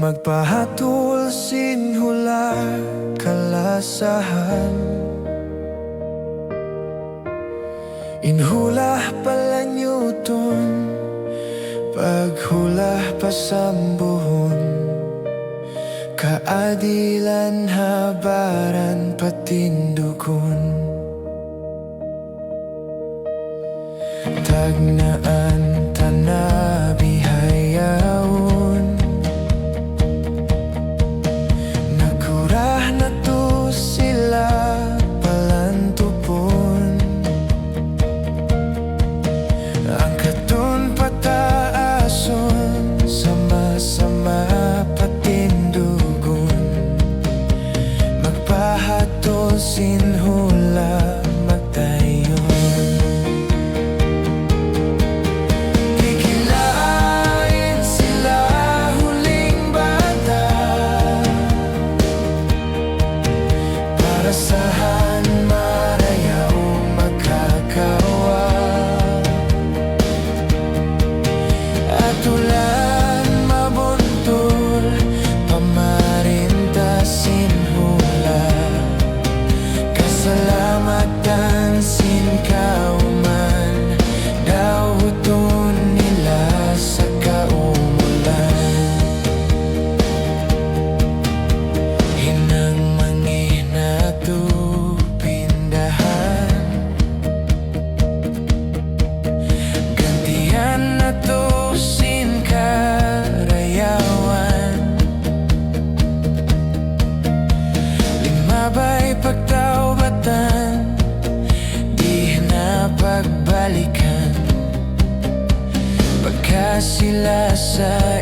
Magpahatul sinhula kalasahan, inhulah palanyuton, paghulah pasambuhon, kaadilan habaran patindukon, tagnaan tanabihayawon, nakurah na to sila palantupon, ang katon pataason, sama-sama patindugon, magpahatol sinhula magtayon. Kikilain sila huling bata, para sahan marayaw magkakawa, at ulan mabuntol pamarinta sinhula, kasalamatan sinkauman dahuton nila sa kaumulan, hinang mangina to pindahan, gantihan na to sinkarayawan, limabay pagtaubatan, di na pagbalikan, pagka sila sa